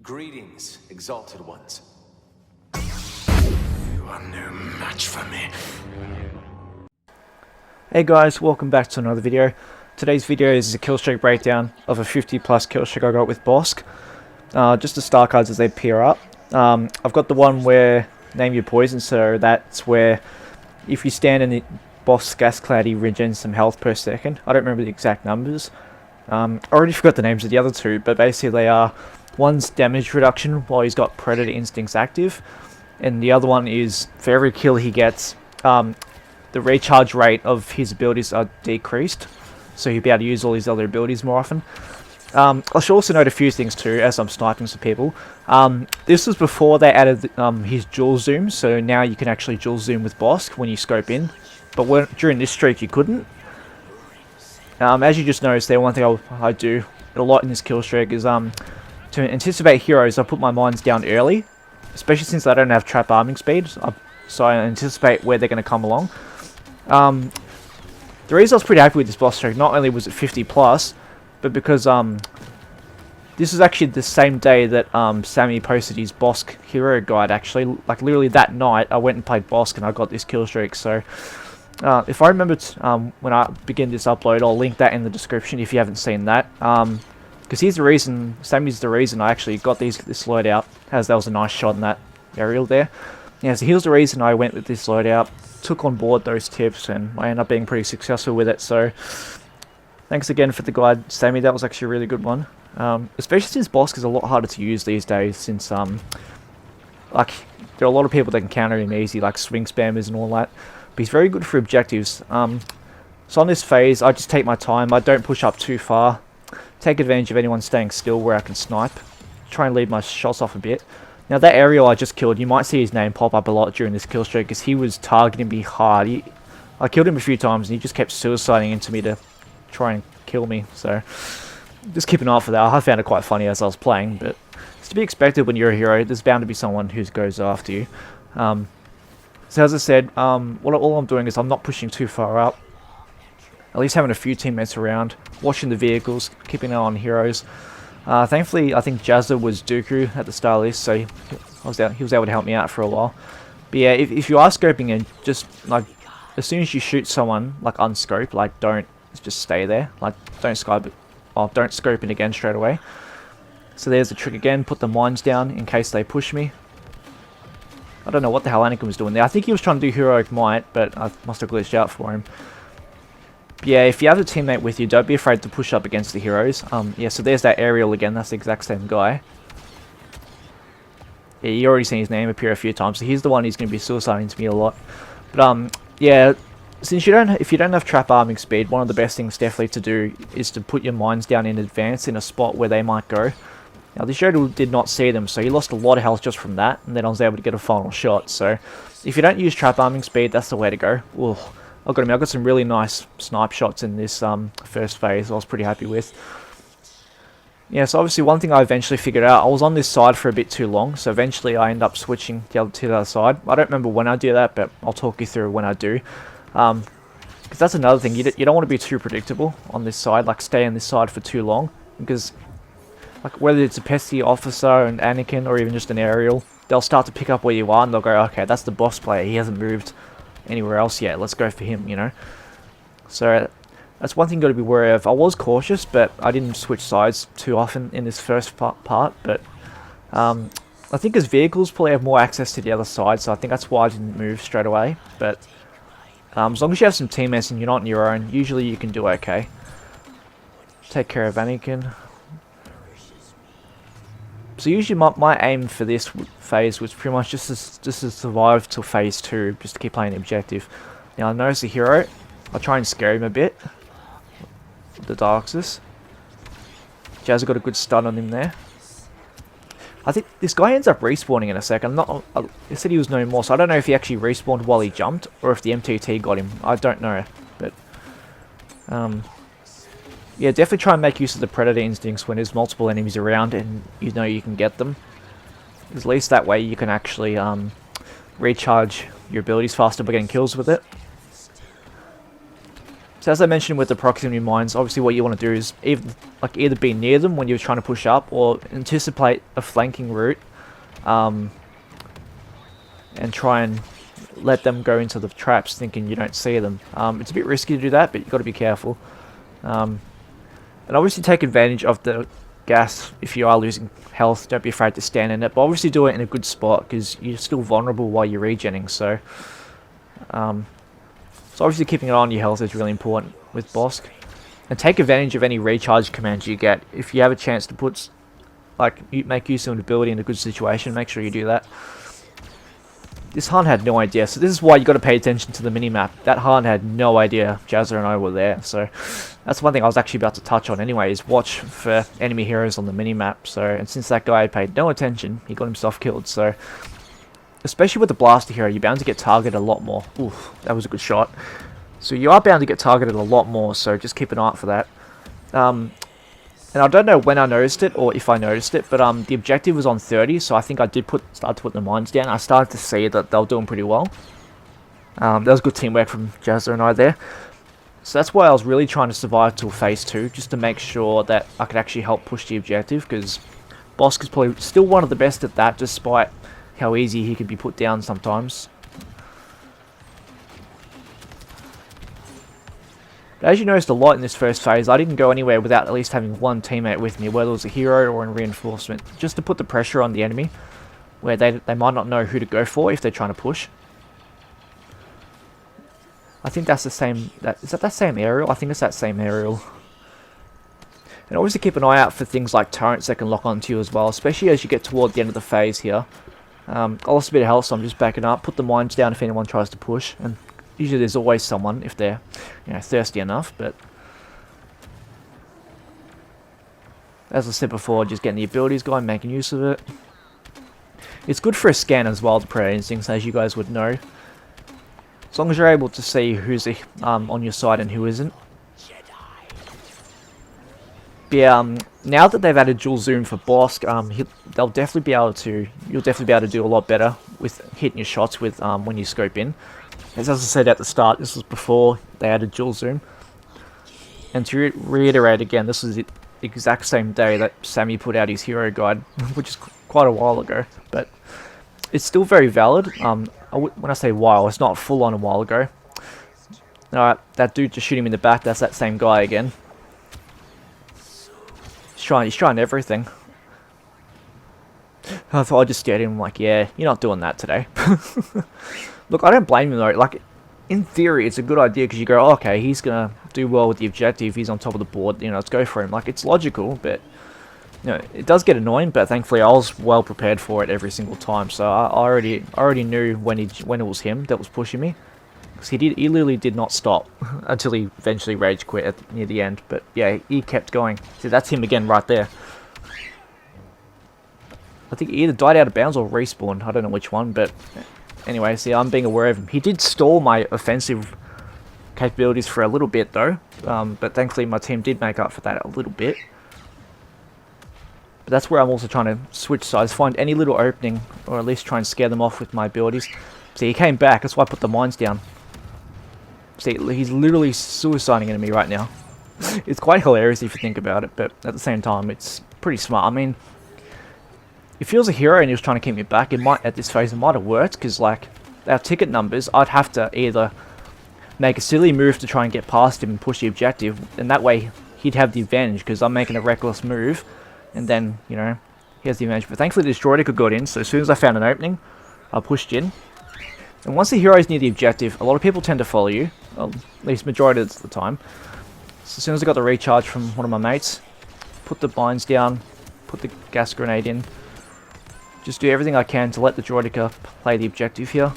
Greetings, exalted ones. You are no match for me. Hey guys, welcome back to another video. Today's video is a Killstreak breakdown of a 50 plus Killstreak I got with Bossk. Just the star cards as they appear up. I've got the one where name your poison, so that's where if you stand in the Bossk gas cloud he regens some health per second. I don't remember the exact numbers. I already forgot the names of the other two, but basically they are, one's damage reduction while he's got Predator Instincts active, and the other one is for every kill he gets, the recharge rate of his abilities are decreased, so he'll be able to use all his other abilities more often. I should also note a few things too as I'm sniping some people. This was before they added his dual zoom, so now you can actually dual zoom with Bossk when you scope in, but during this streak you couldn't. As you just noticed there, one thing I do a lot in this kill streak is to anticipate heroes, I put my mines down early, especially since I don't have trap arming speed, so I anticipate where they're going to come along. The reason I was pretty happy with this boss streak, not only was it 50 plus, but because this is actually the same day that Sammy posted his Bossk hero guide. Actually, like literally that night I went and played Bossk and I got this kill streak. So if I remember when I begin this upload, I'll link that in the description if you haven't seen that. Because here's the reason, Sammy's the reason I actually got this loadout, as that was a nice shot in that aerial there. Yeah, so here's the reason I went with this loadout, took on board those tips, and I ended up being pretty successful with it. So thanks again for the guide, Sammy, that was actually a really good one. Especially since Bossk is a lot harder to use these days, since like there are a lot of people that can counter him easy, like swing spammers and all that. But he's very good for objectives. So on this phase, I just take my time. I don't push up too far. Take advantage of anyone staying still where I can snipe. Try and leave my shots off a bit. Now that aerial I just killed, you might see his name pop up a lot during this kill streak because he was targeting me hard. I killed him a few times and he just kept suiciding into me to try and kill me. So just keep an eye out for that. I found it quite funny as I was playing, but it's to be expected when you're a hero. There's bound to be someone who goes after you. So as I said, all I'm doing is I'm not pushing too far up. At least having a few teammates around, watching the vehicles, keeping an eye on heroes. Thankfully, I think Jazza was Dooku at the start of this, so he was able to help me out for a while. But yeah, if you are scoping in, just like as soon as you shoot someone, like unscope, like don't just stay there, like don't scope in again straight away. So there's the trick again. Put the mines down in case they push me. I don't know what the hell Anakin was doing there. I think he was trying to do heroic might, but I must have glitched out for him. But yeah, if you have a teammate with you, don't be afraid to push up against the heroes. Yeah, so there's that aerial again. That's the exact same guy. Yeah, you already seen his name appear a few times. So he's the one who's going to be suiciding to me a lot. But yeah, since if you don't have trap arming speed, one of the best things definitely to do is to put your mines down in advance in a spot where they might go. Now this Yoda did not see them, so he lost a lot of health just from that, and then I was able to get a final shot. So if you don't use trap arming speed, that's the way to go. Ooh, I got some really nice snipe shots in this first phase. I was pretty happy with. Yeah, so obviously one thing I eventually figured out, I was on this side for a bit too long, so eventually I end up switching to the other side. I don't remember when I do that, but I'll talk you through when I do. Because that's another thing, you don't want to be too predictable on this side, like stay on this side for too long, because like whether it's a pesky officer, an Anakin, or even just an aerial, they'll start to pick up where you are and they'll go, okay, that's the boss player, he hasn't moved anywhere else yet, let's go for him, you know. So that's one thing you got to be wary of. I was cautious, but I didn't switch sides too often in this first part, but I think as vehicles probably have more access to the other side, so I think that's why I didn't move straight away. But as long as you have some teammates and you're not on your own, usually you can do okay. Take care of Anakin. So usually my aim for this phase was pretty much just to survive till phase 2, just to keep playing the objective. Now I notice the hero, I try and scare him a bit. The Darksis. Jazz got a good stun on him there. I think this guy ends up respawning in a second. He said he was no more, so I don't know if he actually respawned while he jumped, or if the MTT got him. I don't know, but yeah, definitely try and make use of the Predator Instincts when there's multiple enemies around and you know you can get them. At least that way you can actually recharge your abilities faster by getting kills with it. So as I mentioned with the proximity mines, obviously what you want to do is either be near them when you're trying to push up, or anticipate a flanking route, and try and let them go into the traps thinking you don't see them. It's a bit risky to do that, but you've got to be careful. And obviously take advantage of the gas if you are losing health. Don't be afraid to stand in it, but obviously do it in a good spot because you're still vulnerable while you're regenning. So obviously keeping an eye on your health is really important with Bossk. And take advantage of any recharge commands you get. If you have a chance to put, make use of an ability in a good situation, make sure you do that. This Han had no idea, so this is why you got to pay attention to the minimap. That Han had no idea Jazza and I were there, so that's one thing I was actually about to touch on anyway, is watch for enemy heroes on the minimap. So, and since that guy paid no attention, he got himself killed. So, especially with the blaster hero, you're bound to get targeted a lot more. Oof, that was a good shot. So you are bound to get targeted a lot more, so just keep an eye out for that. And I don't know when I noticed it, or if I noticed it, but the objective was on 30, so I think I did start to put the mines down. I started to see that they were doing pretty well. That was good teamwork from Jazza and I there. So that's why I was really trying to survive till phase 2, just to make sure that I could actually help push the objective, because Bossk is probably still one of the best at that, despite how easy he could be put down sometimes. As you noticed a lot in this first phase, I didn't go anywhere without at least having one teammate with me, whether it was a hero or in reinforcement, just to put the pressure on the enemy, where they might not know who to go for if they're trying to push. I think that's the same, is that same aerial? I think it's that same aerial. And obviously keep an eye out for things like turrets that can lock onto you as well, especially as you get toward the end of the phase here. I lost a bit of health, so I'm just backing up, put the mines down if anyone tries to push, and usually there's always someone if they're, thirsty enough, but as I said before, just getting the abilities going, making use of it. It's good for a scan as well, the Predator Instincts, as you guys would know. As long as you're able to see who's on your side and who isn't. But yeah, now that they've added dual zoom for Bossk, you'll definitely be able to do a lot better with hitting your shots with when you scope in. As I said at the start, this was before they added dual zoom. And to reiterate again, this was the exact same day that Sammy put out his hero guide, which is quite a while ago, but it's still very valid. When I say while, it's not full on a while ago. Alright, that dude just shooting him in the back, that's that same guy again. He's trying everything. I thought I'd just stare at him like, yeah, you're not doing that today. Look, I don't blame him though. Like, in theory, it's a good idea because you go, oh, okay, he's going to do well with the objective. He's on top of the board. Let's go for him. Like, it's logical, but, it does get annoying. But thankfully, I was well prepared for it every single time. So I already knew when it was him that was pushing me. Because he literally did not stop until he eventually rage quit near the end. But yeah, he kept going. See, that's him again right there. I think he either died out of bounds or respawned. I don't know which one, but anyway, see, I'm being aware of him. He did stall my offensive capabilities for a little bit, though. But thankfully, my team did make up for that a little bit. But that's where I'm also trying to switch sides, find any little opening, or at least try and scare them off with my abilities. See, he came back. That's why I put the mines down. See, he's literally suiciding into me right now. It's quite hilarious if you think about it, but at the same time, it's pretty smart. I mean, if he was a hero and he was trying to keep me back, at this phase, it might have worked, because, like, our ticket numbers, I'd have to either make a silly move to try and get past him and push the objective, and that way he'd have the advantage, because I'm making a reckless move, and then, he has the advantage. But thankfully this droidica got in, so as soon as I found an opening, I pushed in. And once the hero is near the objective, a lot of people tend to follow you, well, at least majority of the time. So as soon as I got the recharge from one of my mates, put the binds down, put the gas grenade in, just do everything I can to let the droidica play the objective here.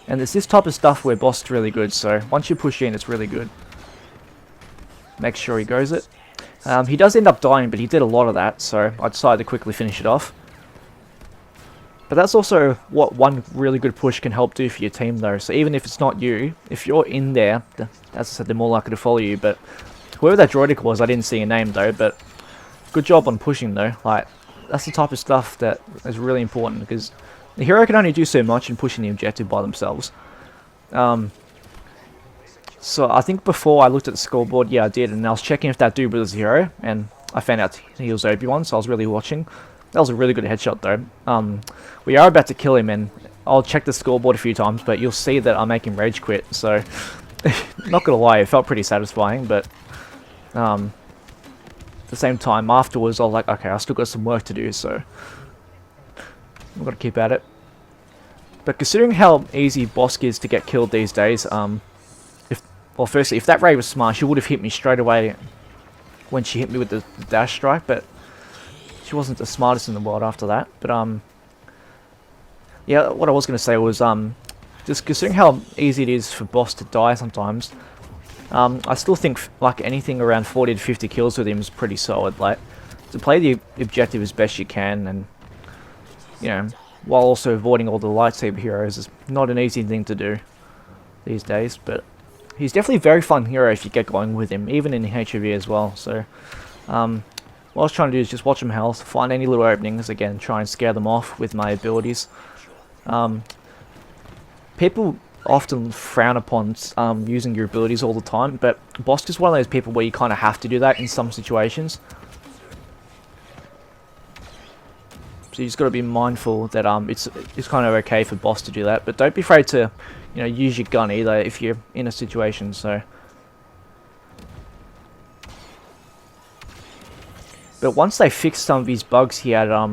And it's this type of stuff where Bossk's really good, so once you push in, it's really good. Make sure he goes it. He does end up dying, but he did a lot of that, so I decided to quickly finish it off. But that's also what one really good push can help do for your team, though. So even if it's not you, if you're in there, as I said, they're more likely to follow you. But whoever that droidica was, I didn't see a name, though, but good job on pushing, though. Like, that's the type of stuff that is really important, because the hero can only do so much in pushing the objective by themselves. So So I think before I looked at the scoreboard, yeah, I did, and I was checking if that dude was a hero, and I found out he was Obi-Wan, so I was really watching. That was a really good headshot, though. We are about to kill him, and I'll check the scoreboard a few times, but you'll see that I make him rage quit, so... not gonna lie, it felt pretty satisfying, but... at the same time, afterwards, I was like, okay, I still got some work to do, so... I've got to keep at it. But considering how easy Bossk is to get killed these days, well, firstly, if that Ray was smart, she would have hit me straight away when she hit me with the dash strike, but she wasn't the smartest in the world after that. But, yeah, what I was going to say was, just considering how easy it is for Bossk to die sometimes, I still think, like, anything around 40 to 50 kills with him is pretty solid. Like, to play the objective as best you can, and, you know, while also avoiding all the lightsaber heroes is not an easy thing to do these days, but he's definitely a very fun hero if you get going with him, even in HOV as well. So, what I was trying to do is just watch him health, find any little openings, again, try and scare them off with my abilities. People often frown upon using your abilities all the time, but Bossk is one of those people where you kind of have to do that in some situations. So you just got to be mindful that it's kind of okay for Bossk to do that, but don't be afraid to, you know, use your gun either if you're in a situation. So, but once they fixed some of these bugs he had a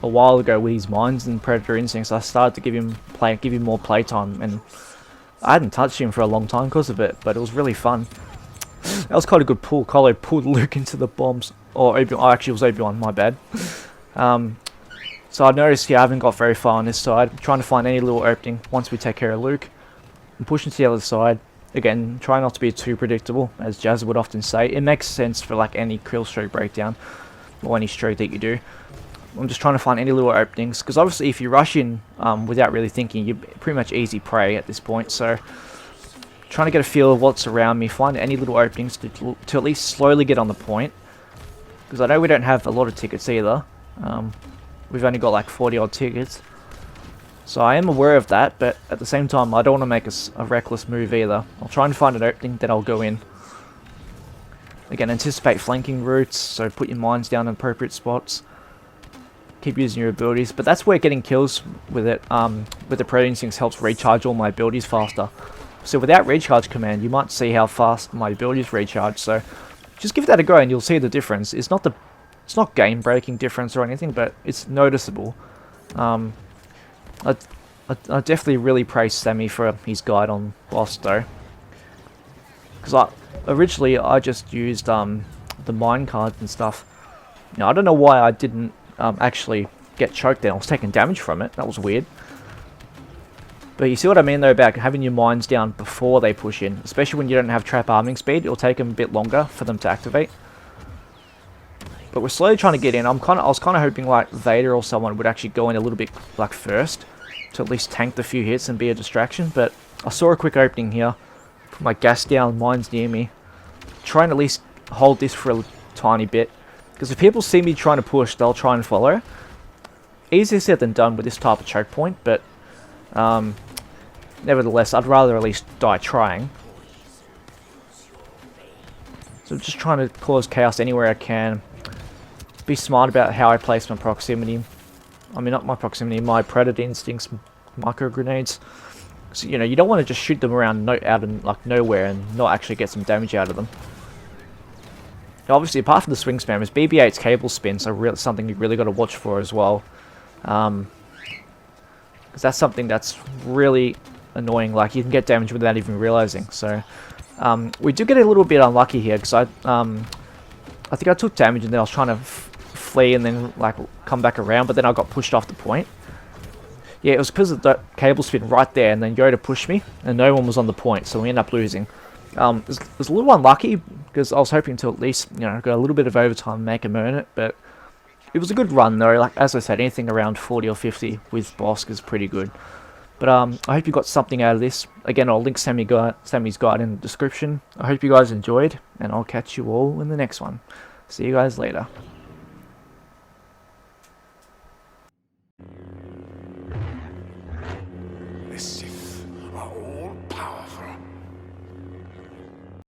while ago with his mines and predator instincts, I started to give him more playtime, and I hadn't touched him for a long time because of it, but it was really fun. That was quite a good pull. Kylo pulled Luke into the bombs, or Obi-Wan. Actually, it was Obi-Wan. My bad. So I noticed here I haven't got very far on this side. I'm trying to find any little opening once we take care of Luke. I'm pushing to the other side. Again, try not to be too predictable, as Jazz would often say. It makes sense for like any Killstreak breakdown, or any streak that you do. I'm just trying to find any little openings, because obviously if you rush in without really thinking, you're pretty much easy prey at this point. So, trying to get a feel of what's around me, find any little openings to at least slowly get on the point. Because I know we don't have a lot of tickets either. We've only got like 40 odd tickets, so I am aware of that, but at the same time I don't want to make a reckless move either. I'll try and find an opening, then I'll go in. Again, anticipate flanking routes, so put your mines down in appropriate spots. Keep using your abilities, but that's where getting kills with it, with the Predator Instincts helps recharge all my abilities faster. So without recharge command, you might see how fast my abilities recharge, so just give that a go and you'll see the difference. It's not game-breaking difference or anything, but it's noticeable. I definitely really praise Sammy for his guide on Bossk though, because originally I just used the mine cards and stuff. Now I don't know why I didn't actually get choked there. I was taking damage from it. That was weird. But you see what I mean though about having your mines down before they push in, especially when you don't have trap arming speed. It'll take them a bit longer for them to activate. But we're slowly trying to get in. I was kind of hoping like Vader or someone would actually go in a little bit like first, to at least tank the few hits and be a distraction. But I saw a quick opening here. Put my gas down, mines near me. Try and at least hold this for a tiny bit. Because if people see me trying to push, they'll try and follow. Easier said than done with this type of choke point, but nevertheless, I'd rather at least die trying. So I'm just trying to cause chaos anywhere I can. Be smart about how I place my proximity. I mean, not my proximity, my Predator Instincts, micro grenades. So, you know, you don't want to just shoot them around out in like nowhere and not actually get some damage out of them. Now, obviously, apart from the swing spammers, BB-8's cable spins are something you really got to watch for as well. Because that's something that's really annoying. Like, you can get damage without even realizing. So, we do get a little bit unlucky here because I think I took damage and then I was trying to flee and then like come back around, but then I got pushed off the point. Yeah, it was because of the cable spin right there, and then Yoda pushed me, and no one was on the point, so we ended up losing. It was a little unlucky because I was hoping to at least, you know, go a little bit of overtime and make him earn it, but it was a good run though. Like as I said, anything around 40 or 50 with Bossk is pretty good. But I hope you got something out of this. Again, I'll link Sammy's guide in the description. I hope you guys enjoyed, and I'll catch you all in the next one. See you guys later.